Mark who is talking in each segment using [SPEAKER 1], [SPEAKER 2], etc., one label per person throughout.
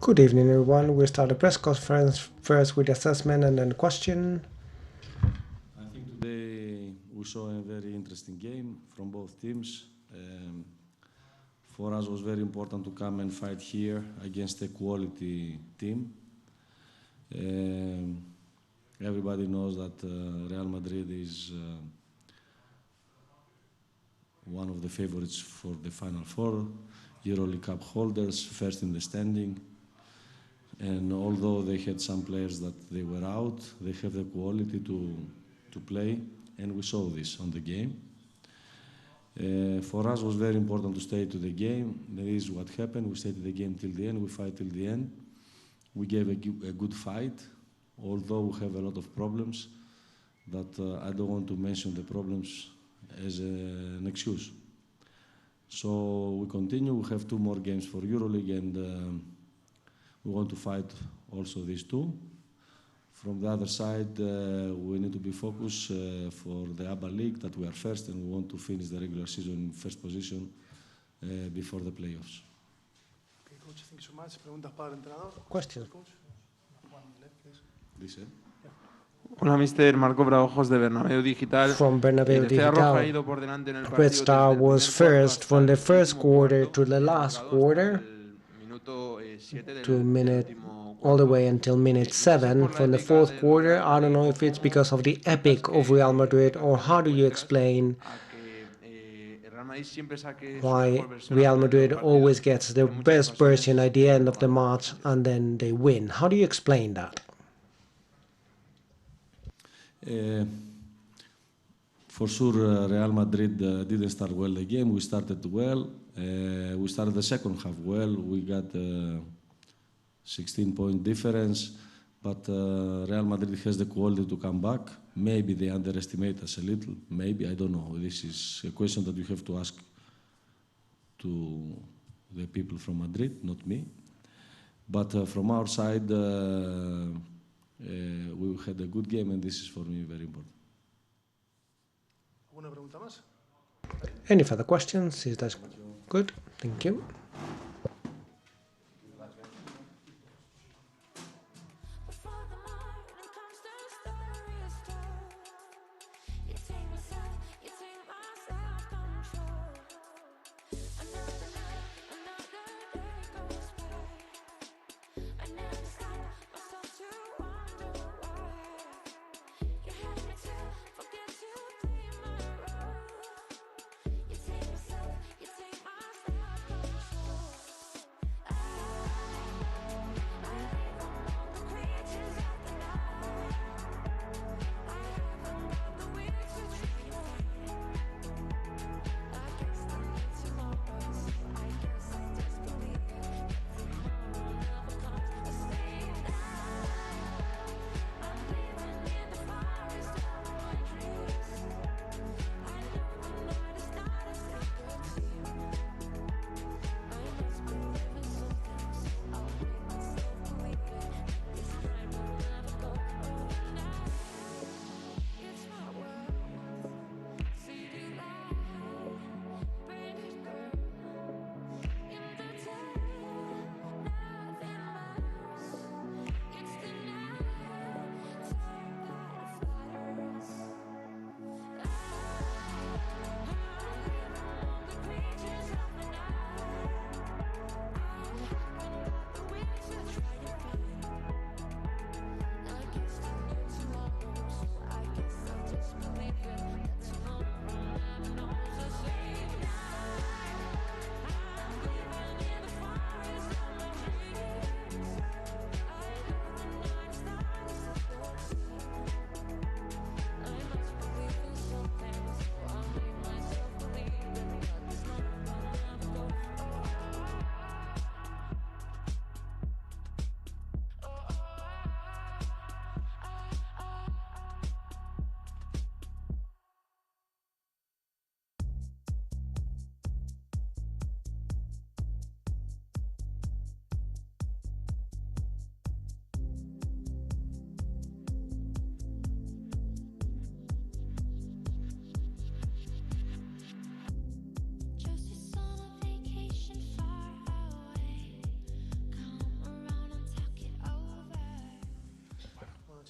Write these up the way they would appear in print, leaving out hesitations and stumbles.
[SPEAKER 1] Good evening, everyone. We'll start the press conference first with assessment and then question.
[SPEAKER 2] I think today we saw a very interesting game from both teams. For us, it was very important to come and fight here against a quality team. Everybody knows that Real Madrid is one of the favorites for the Final Four, EuroLeague Cup holders, first in the standing. And although they had some players that they were out, they have the quality to play, and we saw this on the game. For us, it was very important to stay to the game. That is what happened. We stayed to the game till the end. We fight till the end. We gave a good fight, although we have a lot of problems. That I don't want to mention the problems as an excuse. So we continue. We have 2 more games for EuroLeague, and we want to fight also these 2. From the other side, we need to be focused for the ABA League, that we are first, and we want to finish the regular season in first position before the playoffs.
[SPEAKER 3] Okay, coach, thank you so much. Preguntas para el entrenador.
[SPEAKER 1] Question.
[SPEAKER 3] Coach. One left, please.
[SPEAKER 2] Dice.
[SPEAKER 4] Hola, mister. Marco Braojos de Bernabéu Digital.
[SPEAKER 1] From Bernabéu
[SPEAKER 4] Estrella Roja ha
[SPEAKER 1] Digital,
[SPEAKER 4] ido por delante en el
[SPEAKER 1] Red
[SPEAKER 4] partido
[SPEAKER 1] Star
[SPEAKER 4] desde el
[SPEAKER 1] was
[SPEAKER 4] primer cuarto
[SPEAKER 1] first
[SPEAKER 4] hasta
[SPEAKER 1] from the
[SPEAKER 4] el
[SPEAKER 1] first
[SPEAKER 4] último
[SPEAKER 1] quarter
[SPEAKER 4] cuarto,
[SPEAKER 1] to the last
[SPEAKER 4] marcado hasta
[SPEAKER 1] quarter,
[SPEAKER 4] el minuto 7
[SPEAKER 1] to
[SPEAKER 4] del
[SPEAKER 1] minute
[SPEAKER 4] último
[SPEAKER 1] all the
[SPEAKER 4] cuarto.
[SPEAKER 1] way until minute
[SPEAKER 4] No sé si es
[SPEAKER 1] 7
[SPEAKER 4] por la
[SPEAKER 1] from the
[SPEAKER 4] épica
[SPEAKER 1] fourth
[SPEAKER 4] del
[SPEAKER 1] quarter.
[SPEAKER 4] Real
[SPEAKER 1] I don't know
[SPEAKER 4] Madrid
[SPEAKER 1] if it's
[SPEAKER 4] o
[SPEAKER 1] because of the
[SPEAKER 4] quizás
[SPEAKER 1] epic of
[SPEAKER 4] que
[SPEAKER 1] Real Madrid, or
[SPEAKER 4] las
[SPEAKER 1] how do you
[SPEAKER 4] encuentras
[SPEAKER 1] explain
[SPEAKER 4] a que el Real Madrid siempre saque su
[SPEAKER 1] why
[SPEAKER 4] mejor versión al
[SPEAKER 1] Real
[SPEAKER 4] final de
[SPEAKER 1] Madrid
[SPEAKER 4] los
[SPEAKER 1] always
[SPEAKER 4] partidos,
[SPEAKER 1] gets
[SPEAKER 4] que
[SPEAKER 1] the
[SPEAKER 4] en muchas
[SPEAKER 1] best version
[SPEAKER 4] ocasiones
[SPEAKER 1] at the end of the
[SPEAKER 4] no lo
[SPEAKER 1] match
[SPEAKER 4] hacen.
[SPEAKER 1] and then they win. How do you explain that?
[SPEAKER 2] For sure, Real Madrid didn't start well the game. We started well. We started the second half well. We got 16-point difference, but Real Madrid has the quality to come back. Maybe they underestimate us a little. Maybe, I don't know. This is a question that you have to ask to the people from Madrid, not me. But from our side, we had a good game, and this is for me very important.
[SPEAKER 3] ¿Alguna pregunta más?
[SPEAKER 1] Any further questions? Is that good? Thank you.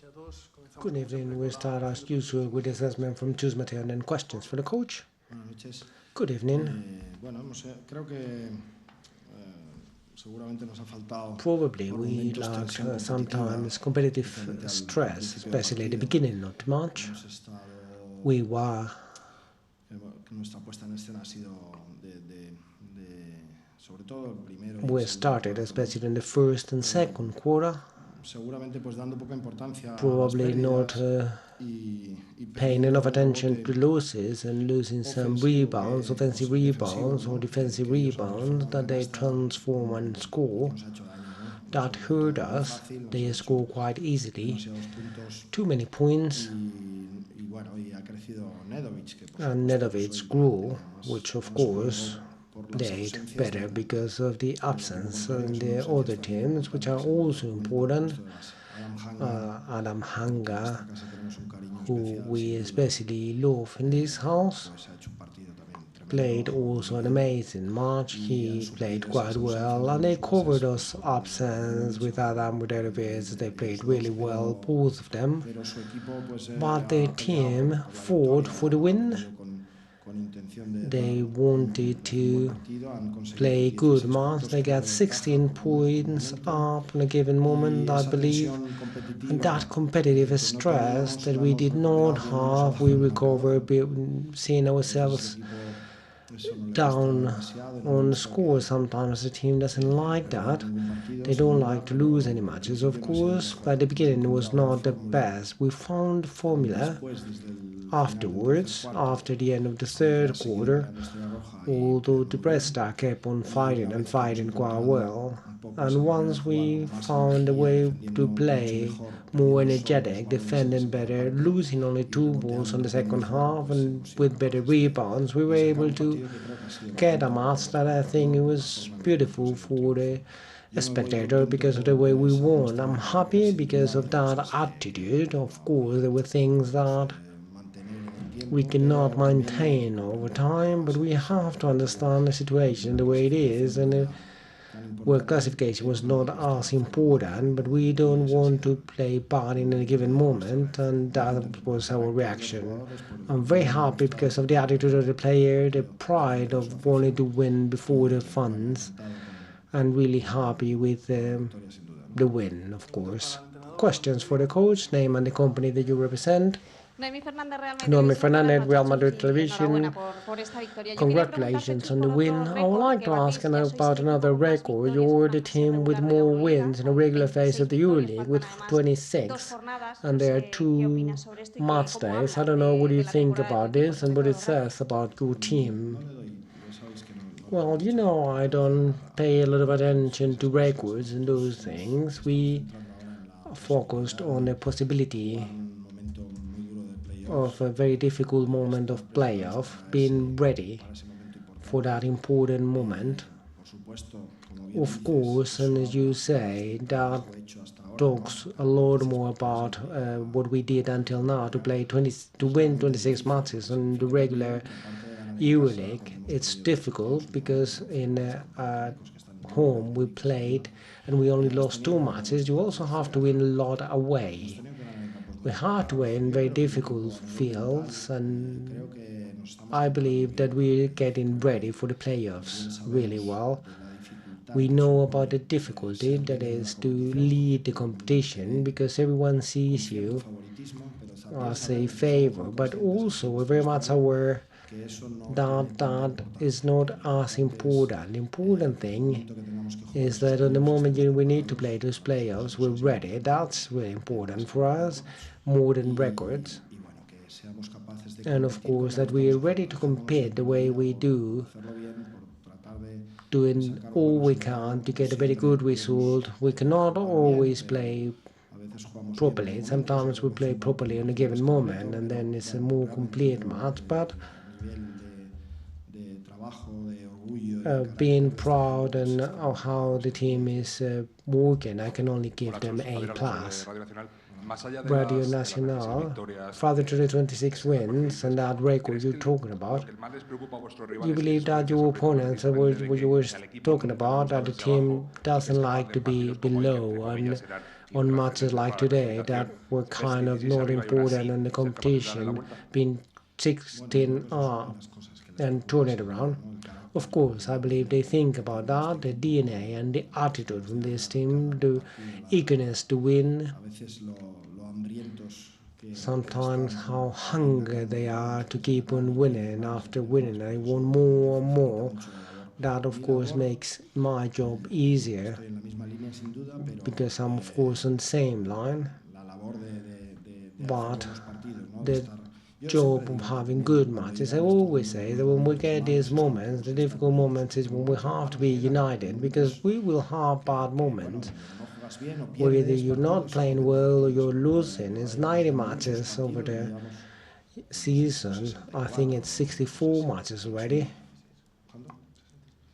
[SPEAKER 3] a todos. Comenzamos
[SPEAKER 1] Good
[SPEAKER 3] como
[SPEAKER 1] evening.
[SPEAKER 3] siempre
[SPEAKER 1] We
[SPEAKER 3] con la
[SPEAKER 1] start as
[SPEAKER 3] sesión de
[SPEAKER 1] usual
[SPEAKER 3] preguntas.
[SPEAKER 1] with assessment from Tuesday Mateo and then questions for the coach.
[SPEAKER 5] Buenas noches.
[SPEAKER 1] Good evening.
[SPEAKER 5] Bueno, no sé, creo que seguramente nos ha faltado
[SPEAKER 1] Probably
[SPEAKER 5] por
[SPEAKER 1] we
[SPEAKER 5] momentos
[SPEAKER 1] lacked
[SPEAKER 5] tensión competitiva,
[SPEAKER 1] sometimes competitive
[SPEAKER 5] especialmente al
[SPEAKER 1] stress,
[SPEAKER 5] principio del
[SPEAKER 1] especially at the
[SPEAKER 5] partido.
[SPEAKER 1] beginning of the match.
[SPEAKER 5] Hemos estado,
[SPEAKER 1] We were
[SPEAKER 5] que nuestra puesta en escena ha sido sobre todo el primero y
[SPEAKER 1] we
[SPEAKER 5] el segundo
[SPEAKER 1] started,
[SPEAKER 5] cuarto, ¿no?
[SPEAKER 1] especially in the first and second quarter,
[SPEAKER 5] Seguramente pues dando poca importancia a las
[SPEAKER 1] probably not
[SPEAKER 5] pérdidas y
[SPEAKER 1] paying enough
[SPEAKER 5] perdiendo
[SPEAKER 1] attention
[SPEAKER 5] rebote
[SPEAKER 1] to losses and losing some
[SPEAKER 5] ofensivo
[SPEAKER 1] rebounds,
[SPEAKER 5] o
[SPEAKER 1] offensive
[SPEAKER 5] defensivo,
[SPEAKER 1] rebounds
[SPEAKER 5] ¿no?
[SPEAKER 1] or defensive
[SPEAKER 5] que ellos han
[SPEAKER 1] rebounds
[SPEAKER 5] transformado
[SPEAKER 1] that
[SPEAKER 5] en
[SPEAKER 1] they
[SPEAKER 5] canasta
[SPEAKER 1] transform and
[SPEAKER 5] y
[SPEAKER 1] score.
[SPEAKER 5] que nos ha hecho daño, ¿no? Nos
[SPEAKER 1] That
[SPEAKER 5] hemos
[SPEAKER 1] hurt
[SPEAKER 5] vuelto muy
[SPEAKER 1] us.
[SPEAKER 5] fácil, nos
[SPEAKER 1] They
[SPEAKER 5] han
[SPEAKER 1] score
[SPEAKER 5] hecho
[SPEAKER 1] quite easily.
[SPEAKER 5] demasiados puntos
[SPEAKER 1] Too many points.
[SPEAKER 5] y bueno, y ha crecido Nedovic, que por
[SPEAKER 1] And
[SPEAKER 5] supuesto pues,
[SPEAKER 1] Nedovic
[SPEAKER 5] hoy
[SPEAKER 1] grew,
[SPEAKER 5] tiene
[SPEAKER 1] which of
[SPEAKER 5] más
[SPEAKER 1] course
[SPEAKER 5] juego por las
[SPEAKER 1] played
[SPEAKER 5] ausencias
[SPEAKER 1] better
[SPEAKER 5] del
[SPEAKER 1] because of the
[SPEAKER 5] equipo
[SPEAKER 1] absence
[SPEAKER 5] contrario,
[SPEAKER 1] in
[SPEAKER 5] que son
[SPEAKER 1] the
[SPEAKER 5] ausencias
[SPEAKER 1] other
[SPEAKER 5] también
[SPEAKER 1] teams, which are
[SPEAKER 5] importantes en
[SPEAKER 1] also
[SPEAKER 5] el
[SPEAKER 1] important.
[SPEAKER 5] puesto de base. Adam Hanga,
[SPEAKER 1] Adam
[SPEAKER 5] porque en esta
[SPEAKER 1] Hanga,
[SPEAKER 5] casa tenemos un cariño
[SPEAKER 1] who
[SPEAKER 5] especial,
[SPEAKER 1] we
[SPEAKER 5] sin duda,
[SPEAKER 1] especially love in this house,
[SPEAKER 5] pues ha hecho un partido también tremendo,
[SPEAKER 1] played
[SPEAKER 5] ha jugado
[SPEAKER 1] also
[SPEAKER 5] muy
[SPEAKER 1] an
[SPEAKER 5] bien
[SPEAKER 1] amazing match.
[SPEAKER 5] y han
[SPEAKER 1] He played
[SPEAKER 5] suplido
[SPEAKER 1] quite
[SPEAKER 5] esas ausencias
[SPEAKER 1] well,
[SPEAKER 5] de
[SPEAKER 1] and they
[SPEAKER 5] los bases
[SPEAKER 1] covered
[SPEAKER 5] pues,
[SPEAKER 1] us
[SPEAKER 5] con
[SPEAKER 1] absence
[SPEAKER 5] Nedovic
[SPEAKER 1] with Adam with Erevis. They
[SPEAKER 5] y
[SPEAKER 1] played
[SPEAKER 5] ellos
[SPEAKER 1] really
[SPEAKER 5] dos,
[SPEAKER 1] well, both of them.
[SPEAKER 5] pero su equipo pues
[SPEAKER 1] But the
[SPEAKER 5] ha peleado
[SPEAKER 1] team
[SPEAKER 5] por la
[SPEAKER 1] fought
[SPEAKER 5] victoria,
[SPEAKER 1] for
[SPEAKER 5] ¿no?
[SPEAKER 1] the
[SPEAKER 5] Ha
[SPEAKER 1] win.
[SPEAKER 5] venido con intención de
[SPEAKER 1] They
[SPEAKER 5] de
[SPEAKER 1] wanted
[SPEAKER 5] hacer un buen
[SPEAKER 1] to
[SPEAKER 5] partido, han conseguido
[SPEAKER 1] play good
[SPEAKER 5] 16
[SPEAKER 1] match.
[SPEAKER 5] puntos
[SPEAKER 1] They
[SPEAKER 5] creo
[SPEAKER 1] got
[SPEAKER 5] de ventaja
[SPEAKER 1] 16
[SPEAKER 5] por
[SPEAKER 1] points
[SPEAKER 5] momento
[SPEAKER 1] up in a given
[SPEAKER 5] y
[SPEAKER 1] moment, I
[SPEAKER 5] esa
[SPEAKER 1] believe.
[SPEAKER 5] tensión
[SPEAKER 1] And that
[SPEAKER 5] competitiva
[SPEAKER 1] competitive
[SPEAKER 5] que no
[SPEAKER 1] stress
[SPEAKER 5] teníamos
[SPEAKER 1] that
[SPEAKER 5] la
[SPEAKER 1] we
[SPEAKER 5] hemos
[SPEAKER 1] did not
[SPEAKER 5] recuperado, venimos
[SPEAKER 1] have,
[SPEAKER 5] abajo
[SPEAKER 1] we
[SPEAKER 5] en el marcador.
[SPEAKER 1] recovered, seeing
[SPEAKER 5] A veces el
[SPEAKER 1] ourselves
[SPEAKER 5] equipo eso no le gusta
[SPEAKER 1] down
[SPEAKER 5] demasiado y no le
[SPEAKER 1] on
[SPEAKER 5] gusta
[SPEAKER 1] score. Sometimes the team doesn't like
[SPEAKER 5] perder
[SPEAKER 1] that.
[SPEAKER 5] ningún partido,
[SPEAKER 1] They
[SPEAKER 5] sin
[SPEAKER 1] don't
[SPEAKER 5] duda,
[SPEAKER 1] like to lose
[SPEAKER 5] pero
[SPEAKER 1] any
[SPEAKER 5] al
[SPEAKER 1] matches, of
[SPEAKER 5] principio no ha sido el
[SPEAKER 1] course.
[SPEAKER 5] mejor.
[SPEAKER 1] But at the
[SPEAKER 5] Hemos
[SPEAKER 1] beginning it was
[SPEAKER 5] encontrado la
[SPEAKER 1] not the
[SPEAKER 5] fórmula
[SPEAKER 1] best. We found the formula
[SPEAKER 5] después, desde el final del tercer
[SPEAKER 1] afterwards,
[SPEAKER 5] cuarto,
[SPEAKER 1] after the end of the
[SPEAKER 5] aunque ha
[SPEAKER 1] third
[SPEAKER 5] seguido
[SPEAKER 1] quarter.
[SPEAKER 5] creando Estrella Roja y
[SPEAKER 1] Although
[SPEAKER 5] creando
[SPEAKER 1] the
[SPEAKER 5] muy
[SPEAKER 1] Red
[SPEAKER 5] bien.
[SPEAKER 1] Star kept on
[SPEAKER 5] Y
[SPEAKER 1] fighting
[SPEAKER 5] una
[SPEAKER 1] and
[SPEAKER 5] vez que hemos
[SPEAKER 1] fighting quite
[SPEAKER 5] encontrado
[SPEAKER 1] well,
[SPEAKER 5] un poco esa
[SPEAKER 1] and
[SPEAKER 5] manera de
[SPEAKER 1] once
[SPEAKER 5] jugar
[SPEAKER 1] we
[SPEAKER 5] con más
[SPEAKER 1] found a
[SPEAKER 5] energía,
[SPEAKER 1] way to
[SPEAKER 5] defendiendo mucho
[SPEAKER 1] play
[SPEAKER 5] mejor,
[SPEAKER 1] more
[SPEAKER 5] perdiendo solo los
[SPEAKER 1] energetic,
[SPEAKER 5] balones en la
[SPEAKER 1] defending
[SPEAKER 5] segunda
[SPEAKER 1] better,
[SPEAKER 5] parte
[SPEAKER 1] losing only
[SPEAKER 5] y
[SPEAKER 1] 2 balls on the
[SPEAKER 5] reboteando con
[SPEAKER 1] second
[SPEAKER 5] mejor,
[SPEAKER 1] half,
[SPEAKER 5] pues
[SPEAKER 1] and
[SPEAKER 5] hemos sido
[SPEAKER 1] with better
[SPEAKER 5] capaces
[SPEAKER 1] rebounds, we were
[SPEAKER 5] de sacar
[SPEAKER 1] able
[SPEAKER 5] un
[SPEAKER 1] to
[SPEAKER 5] partido que creo que ha sido
[SPEAKER 1] get a
[SPEAKER 5] bonito
[SPEAKER 1] match that
[SPEAKER 5] por
[SPEAKER 1] I
[SPEAKER 5] la
[SPEAKER 1] think it
[SPEAKER 5] razón, por la
[SPEAKER 1] was
[SPEAKER 5] forma en la que hemos
[SPEAKER 1] beautiful
[SPEAKER 5] conseguido el
[SPEAKER 1] for the
[SPEAKER 5] triunfo. Yo me voy
[SPEAKER 1] spectator
[SPEAKER 5] contento
[SPEAKER 1] because of the way
[SPEAKER 5] por
[SPEAKER 1] we
[SPEAKER 5] esa
[SPEAKER 1] won. I'm
[SPEAKER 5] muestra que
[SPEAKER 1] happy
[SPEAKER 5] sin
[SPEAKER 1] because
[SPEAKER 5] duda
[SPEAKER 1] of
[SPEAKER 5] tenemos
[SPEAKER 1] that attitude. Of course, there were things that
[SPEAKER 5] mantener en el
[SPEAKER 1] we
[SPEAKER 5] tiempo,
[SPEAKER 1] cannot
[SPEAKER 5] pero también hay que
[SPEAKER 1] maintain over
[SPEAKER 5] comprender que
[SPEAKER 1] time,
[SPEAKER 5] la
[SPEAKER 1] but we
[SPEAKER 5] situación
[SPEAKER 1] have
[SPEAKER 5] del
[SPEAKER 1] to
[SPEAKER 5] partido
[SPEAKER 1] understand the
[SPEAKER 5] en
[SPEAKER 1] situation
[SPEAKER 5] primera
[SPEAKER 1] the way it is,
[SPEAKER 5] clasificación no
[SPEAKER 1] and
[SPEAKER 5] era tan
[SPEAKER 1] where
[SPEAKER 5] importante,
[SPEAKER 1] classification
[SPEAKER 5] pero
[SPEAKER 1] was not
[SPEAKER 5] tampoco
[SPEAKER 1] as
[SPEAKER 5] estaba fuera de lugar
[SPEAKER 1] important, but we
[SPEAKER 5] y
[SPEAKER 1] don't
[SPEAKER 5] esa ha
[SPEAKER 1] want
[SPEAKER 5] sido
[SPEAKER 1] to play bad in a given moment, and
[SPEAKER 5] muy
[SPEAKER 1] that
[SPEAKER 5] contento por el
[SPEAKER 1] was our
[SPEAKER 5] carácter de los
[SPEAKER 1] reaction.
[SPEAKER 5] jugadores, por el
[SPEAKER 1] I'm very
[SPEAKER 5] empeño
[SPEAKER 1] happy
[SPEAKER 5] demostrado
[SPEAKER 1] because of
[SPEAKER 5] por
[SPEAKER 1] the
[SPEAKER 5] parte
[SPEAKER 1] attitude of the player, the
[SPEAKER 5] obviamente
[SPEAKER 1] pride
[SPEAKER 5] de su
[SPEAKER 1] of wanting
[SPEAKER 5] afición
[SPEAKER 1] to win before the
[SPEAKER 5] y bueno,
[SPEAKER 1] fans,
[SPEAKER 5] encantado
[SPEAKER 1] and really happy with
[SPEAKER 5] con la victoria sin duda, ¿no?
[SPEAKER 1] the win, of
[SPEAKER 3] Preguntas
[SPEAKER 1] course.
[SPEAKER 3] para el entrenador.
[SPEAKER 1] Questions for the coach, name and the company that you represent.
[SPEAKER 6] Noemí Fernández, Real Madrid
[SPEAKER 1] Noemi
[SPEAKER 6] Televisión. Buenas
[SPEAKER 1] Fernandez, Real
[SPEAKER 6] noches,
[SPEAKER 1] Madrid
[SPEAKER 6] Chus, y
[SPEAKER 1] Television.
[SPEAKER 6] enhorabuena por esta victoria. Yo quería preguntarte,
[SPEAKER 1] Congratulations
[SPEAKER 6] Chus,
[SPEAKER 1] on the
[SPEAKER 6] por
[SPEAKER 1] win.
[SPEAKER 6] otro
[SPEAKER 1] I would
[SPEAKER 6] récord
[SPEAKER 1] like
[SPEAKER 6] que
[SPEAKER 1] to ask
[SPEAKER 6] batís, que sois
[SPEAKER 1] about
[SPEAKER 6] el equipo
[SPEAKER 1] another
[SPEAKER 6] con más
[SPEAKER 1] record.
[SPEAKER 6] victorias
[SPEAKER 1] You're
[SPEAKER 6] en
[SPEAKER 1] the
[SPEAKER 6] la fase
[SPEAKER 1] team with
[SPEAKER 6] regular de la
[SPEAKER 1] more
[SPEAKER 6] Euroliga,
[SPEAKER 1] wins in the
[SPEAKER 6] con
[SPEAKER 1] regular phase
[SPEAKER 6] 26
[SPEAKER 1] of the
[SPEAKER 6] victorias.
[SPEAKER 1] EuroLeague
[SPEAKER 6] Faltan
[SPEAKER 1] with
[SPEAKER 6] además 2
[SPEAKER 1] 26.
[SPEAKER 6] jornadas. No
[SPEAKER 1] And there are
[SPEAKER 6] sé qué
[SPEAKER 1] 2
[SPEAKER 6] opinas sobre esto y
[SPEAKER 1] match
[SPEAKER 6] cómo
[SPEAKER 1] days. I
[SPEAKER 6] hablas
[SPEAKER 1] don't know what you
[SPEAKER 6] de la
[SPEAKER 1] think
[SPEAKER 6] temporada de tu
[SPEAKER 1] about
[SPEAKER 6] equipo
[SPEAKER 1] this and what
[SPEAKER 6] respecto
[SPEAKER 1] it
[SPEAKER 6] a los rivales.
[SPEAKER 1] says about your
[SPEAKER 5] No
[SPEAKER 1] team.
[SPEAKER 5] le doy, ya sabéis que no
[SPEAKER 1] Well,
[SPEAKER 5] le
[SPEAKER 1] you
[SPEAKER 5] doy
[SPEAKER 1] know,
[SPEAKER 5] mucha
[SPEAKER 1] I don't
[SPEAKER 5] importancia
[SPEAKER 1] pay a lot of
[SPEAKER 5] a
[SPEAKER 1] attention to
[SPEAKER 5] esas cosas.
[SPEAKER 1] records and
[SPEAKER 5] Nosotros
[SPEAKER 1] those things.
[SPEAKER 5] estamos
[SPEAKER 1] We
[SPEAKER 5] entrando ahora en la
[SPEAKER 1] are focused
[SPEAKER 5] posibilidad
[SPEAKER 1] on the
[SPEAKER 5] de
[SPEAKER 1] possibility
[SPEAKER 5] jugar un momento muy duro de
[SPEAKER 1] of
[SPEAKER 5] playoffs
[SPEAKER 1] a very
[SPEAKER 5] y
[SPEAKER 1] difficult moment
[SPEAKER 5] estar
[SPEAKER 1] of
[SPEAKER 5] preparados
[SPEAKER 1] playoff, being ready
[SPEAKER 5] para ese momento
[SPEAKER 1] for that
[SPEAKER 5] importante.
[SPEAKER 1] important moment.
[SPEAKER 5] Por supuesto, como bien
[SPEAKER 1] Of
[SPEAKER 5] dices,
[SPEAKER 1] course, and
[SPEAKER 5] eso
[SPEAKER 1] as you
[SPEAKER 5] habla
[SPEAKER 1] say,
[SPEAKER 5] del
[SPEAKER 1] that
[SPEAKER 5] trabajo hecho hasta ahora, ¿no?
[SPEAKER 1] talks a lot
[SPEAKER 5] 26
[SPEAKER 1] more
[SPEAKER 5] partidos
[SPEAKER 1] about
[SPEAKER 5] en la
[SPEAKER 1] what we did until now to play 20, to
[SPEAKER 5] es
[SPEAKER 1] win
[SPEAKER 5] realmente
[SPEAKER 1] 26
[SPEAKER 5] difícil,
[SPEAKER 1] matches
[SPEAKER 5] porque
[SPEAKER 1] on the
[SPEAKER 5] significa
[SPEAKER 1] regular
[SPEAKER 5] también que aparte de ganar en casa,
[SPEAKER 1] EuroLeague.
[SPEAKER 5] pues hemos
[SPEAKER 1] It's
[SPEAKER 5] perdido dos
[SPEAKER 1] difficult
[SPEAKER 5] partidos, uno
[SPEAKER 1] because in
[SPEAKER 5] contra
[SPEAKER 1] at
[SPEAKER 5] equipos que están en
[SPEAKER 1] home we
[SPEAKER 5] Europa y que sin duda
[SPEAKER 1] played and we only
[SPEAKER 5] has
[SPEAKER 1] lost 2
[SPEAKER 5] tenido que ganar
[SPEAKER 1] matches. You also have to
[SPEAKER 5] fuera.
[SPEAKER 1] win a lot
[SPEAKER 5] Hemos
[SPEAKER 1] away.
[SPEAKER 5] tenido que ganar en campos muy
[SPEAKER 1] We had to win
[SPEAKER 5] complicados.
[SPEAKER 1] in
[SPEAKER 5] Yo
[SPEAKER 1] very
[SPEAKER 5] creo que el equipo
[SPEAKER 1] difficult
[SPEAKER 5] a nivel
[SPEAKER 1] fields,
[SPEAKER 5] mental
[SPEAKER 1] and
[SPEAKER 5] creo que nos estamos
[SPEAKER 1] I
[SPEAKER 5] preparando
[SPEAKER 1] believe
[SPEAKER 5] bien
[SPEAKER 1] that
[SPEAKER 5] para la
[SPEAKER 1] we're getting
[SPEAKER 5] eliminatoria.
[SPEAKER 1] ready for the playoffs
[SPEAKER 5] También
[SPEAKER 1] really
[SPEAKER 5] sabemos
[SPEAKER 1] well.
[SPEAKER 5] de la dificultad
[SPEAKER 1] We
[SPEAKER 5] que
[SPEAKER 1] know about
[SPEAKER 5] supone
[SPEAKER 1] the difficulty
[SPEAKER 5] ser
[SPEAKER 1] that
[SPEAKER 5] líder de
[SPEAKER 1] is
[SPEAKER 5] una
[SPEAKER 1] to
[SPEAKER 5] competición,
[SPEAKER 1] lead the
[SPEAKER 5] porque todo el mundo te
[SPEAKER 1] competition
[SPEAKER 5] ve
[SPEAKER 1] because everyone
[SPEAKER 5] con
[SPEAKER 1] sees
[SPEAKER 5] cierto
[SPEAKER 1] you
[SPEAKER 5] favoritismo, pero también
[SPEAKER 1] as a
[SPEAKER 5] sabemos y somos
[SPEAKER 1] favor,
[SPEAKER 5] muy
[SPEAKER 1] but
[SPEAKER 5] conscientes aquí
[SPEAKER 1] also
[SPEAKER 5] en
[SPEAKER 1] we're
[SPEAKER 5] este
[SPEAKER 1] very much
[SPEAKER 5] vestuario
[SPEAKER 1] aware
[SPEAKER 5] que eso no tiene
[SPEAKER 1] that
[SPEAKER 5] tanta
[SPEAKER 1] that is
[SPEAKER 5] importancia,
[SPEAKER 1] not
[SPEAKER 5] que lo
[SPEAKER 1] as
[SPEAKER 5] importante es
[SPEAKER 1] important. The important
[SPEAKER 5] que en el
[SPEAKER 1] thing
[SPEAKER 5] momento que tengamos que jugar
[SPEAKER 1] is
[SPEAKER 5] esos
[SPEAKER 1] that on the
[SPEAKER 5] playoffs
[SPEAKER 1] moment
[SPEAKER 5] estemos
[SPEAKER 1] we need to
[SPEAKER 5] preparados
[SPEAKER 1] play those
[SPEAKER 5] para conseguir
[SPEAKER 1] playoffs,
[SPEAKER 5] esos
[SPEAKER 1] we're
[SPEAKER 5] 6
[SPEAKER 1] ready.
[SPEAKER 5] puntos,
[SPEAKER 1] That's really
[SPEAKER 5] más
[SPEAKER 1] important
[SPEAKER 5] que
[SPEAKER 1] for
[SPEAKER 5] un
[SPEAKER 1] us,
[SPEAKER 5] récord
[SPEAKER 1] more than records.
[SPEAKER 5] y bueno, que seamos capaces de
[SPEAKER 1] And of
[SPEAKER 5] competir
[SPEAKER 1] course
[SPEAKER 5] como lo
[SPEAKER 1] that we are
[SPEAKER 5] estamos
[SPEAKER 1] ready
[SPEAKER 5] haciendo,
[SPEAKER 1] to
[SPEAKER 5] dejándonos el
[SPEAKER 1] compete the
[SPEAKER 5] día a
[SPEAKER 1] way
[SPEAKER 5] día
[SPEAKER 1] we
[SPEAKER 5] por
[SPEAKER 1] do,
[SPEAKER 5] hacerlo bien, por tratar de
[SPEAKER 1] doing
[SPEAKER 5] sacar un
[SPEAKER 1] all
[SPEAKER 5] buen
[SPEAKER 1] we
[SPEAKER 5] resultado,
[SPEAKER 1] can to
[SPEAKER 5] como
[SPEAKER 1] get a very
[SPEAKER 5] siempre
[SPEAKER 1] good
[SPEAKER 5] podemos
[SPEAKER 1] result. We cannot
[SPEAKER 5] jugar bien,
[SPEAKER 1] always
[SPEAKER 5] pero
[SPEAKER 1] play
[SPEAKER 5] a veces jugamos bien por
[SPEAKER 1] properly.
[SPEAKER 5] momentos,
[SPEAKER 1] Sometimes we
[SPEAKER 5] hacemos
[SPEAKER 1] play
[SPEAKER 5] un
[SPEAKER 1] properly on a
[SPEAKER 5] partido
[SPEAKER 1] given
[SPEAKER 5] más
[SPEAKER 1] moment,
[SPEAKER 5] completo,
[SPEAKER 1] and
[SPEAKER 5] pero
[SPEAKER 1] then it's a
[SPEAKER 5] bueno,
[SPEAKER 1] more
[SPEAKER 5] realmente
[SPEAKER 1] complete
[SPEAKER 5] yo
[SPEAKER 1] match. But
[SPEAKER 5] a nivel de trabajo
[SPEAKER 1] being proud and how the team is working, I can only give them A+. Radio Nacional, further to the 26 wins and that record you're talking about, you believe that your opponents, what you were talking about, that the team doesn't like to be below and on matches like today that were kind of not important in the competition, being 16 up and turn it around. Of course, I believe they think about that, the DNA and the attitude from this team, the eagerness to win, sometimes how hungry they are to keep on winning after winning. I want more and more. That of course makes my job easier because I'm of course on the same line. But the job of having good matches, I always say that when we get these moments, the difficult moments is when we have to be united, because we will have bad moments where either you're not playing well or you're losing. It's 90 matches over the season. I think it's 64 matches already.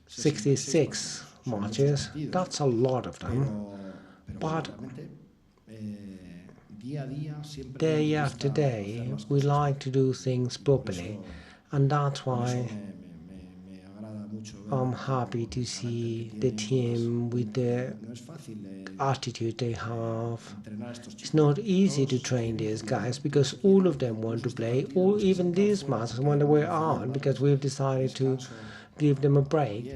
[SPEAKER 1] 66 matches. That's a lot of them. But day after day, we like to do things properly, and that's why I'm happy to see the team with the attitude they have. It's not easy to train these guys because all of them want to play, or even these matches when they were on, because we've decided to give them a break.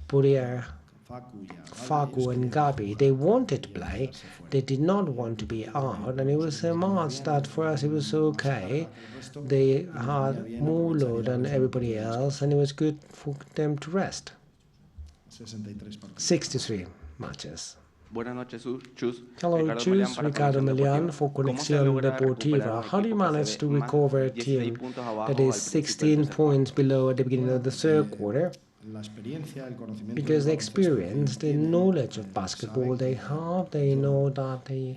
[SPEAKER 1] But yeah, Facu and Gabi, they wanted to play, they did not want to be out, and it was a match that for us it was okay. They had more load than everybody else, and it was good for them to rest. 63 matches.
[SPEAKER 4] Buenas noches, Chus.
[SPEAKER 1] Hello, Chus, Ricardo Melian for Conexión Deportiva. How do you manage to recover a team that is 16 points below at the beginning of the third quarter? Because the experience, the knowledge of basketball they have, they know that the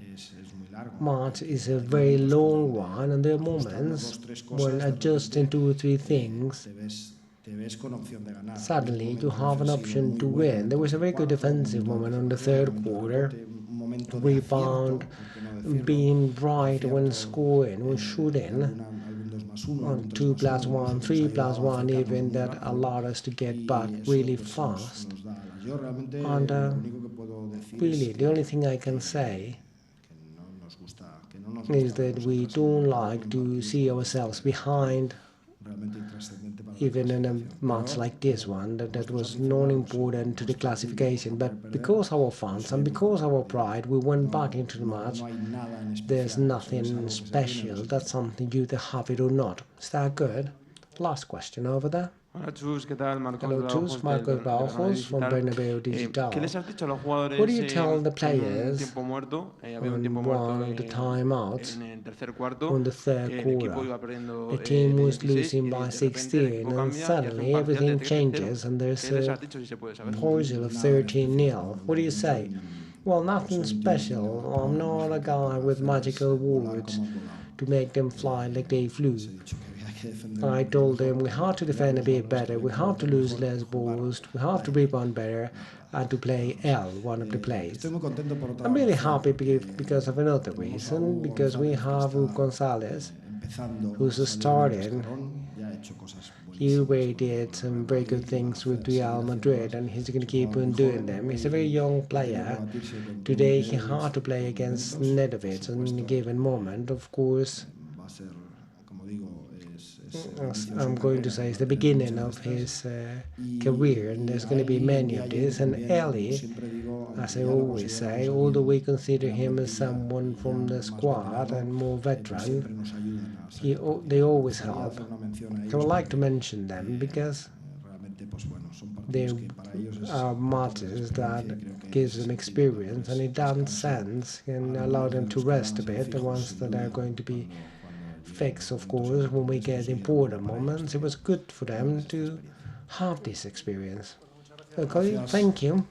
[SPEAKER 1] match is a very long one, and there are moments when adjusting 2 or 3 things, suddenly you have an option to win. There was a very good defensive moment on the third quarter, rebound, being right when scoring, when shooting, on 2+1, 3+1 even, that allowed us to get back really fast. And really, the only thing I can say is that we don't like to see ourselves behind, even in a match like this one, that was non-important to the classification. But because our fans and because our pride, we went back into the match. There's nothing special. That's something you either have it or not. Is that good? Last question over there.
[SPEAKER 4] Hola Chus, ¿qué tal?
[SPEAKER 1] Hello, Chus, Marcos Bauhos from Bernabeu Digital.
[SPEAKER 4] ¿Qué les has dicho a los jugadores
[SPEAKER 1] What do you tell the
[SPEAKER 4] en un
[SPEAKER 1] players
[SPEAKER 4] tiempo muerto? Había un
[SPEAKER 1] on
[SPEAKER 4] tiempo
[SPEAKER 1] one
[SPEAKER 4] muerto
[SPEAKER 1] of the timeouts
[SPEAKER 4] en el tercer cuarto.
[SPEAKER 1] on the third
[SPEAKER 4] El equipo
[SPEAKER 1] quarter?
[SPEAKER 4] iba perdiendo
[SPEAKER 1] The team
[SPEAKER 4] de
[SPEAKER 1] was
[SPEAKER 4] 16
[SPEAKER 1] losing
[SPEAKER 4] y
[SPEAKER 1] by
[SPEAKER 4] de repente el
[SPEAKER 1] 16,
[SPEAKER 4] equipo
[SPEAKER 1] and
[SPEAKER 4] cambia y hace un
[SPEAKER 1] suddenly
[SPEAKER 4] parcial de
[SPEAKER 1] everything
[SPEAKER 4] 13-0.
[SPEAKER 1] changes, and there's
[SPEAKER 4] ¿Qué les
[SPEAKER 1] a
[SPEAKER 4] has dicho si se puede saber?
[SPEAKER 1] parcel of 13-0. What do you say? Well, nothing special. I'm not a guy with magical words to make them fly like they flew. I told them we have to defend a bit better, we have to lose less balls, we have to rebound better, and to play L, one of the plays. I'm really happy because of another reason, because we have Hugo Gonzalez, who's starting. He already did some very good things with Real Madrid, and he's going to keep on doing them. He's a very young player. Today he had to play against Nedovic in a given moment. Of course, I'm going to say it's the beginning of his career, and there's going to be many of these. And Ellie, as I always say, although we consider him as someone from the squad and more veteran, they always help. So I like to mention them because they are matches that gives them experience, and in that sense can allow them to rest a bit, the ones that are going to be fixed, of course, when we get important moments. It was good for them to have this experience. Okay, thank you.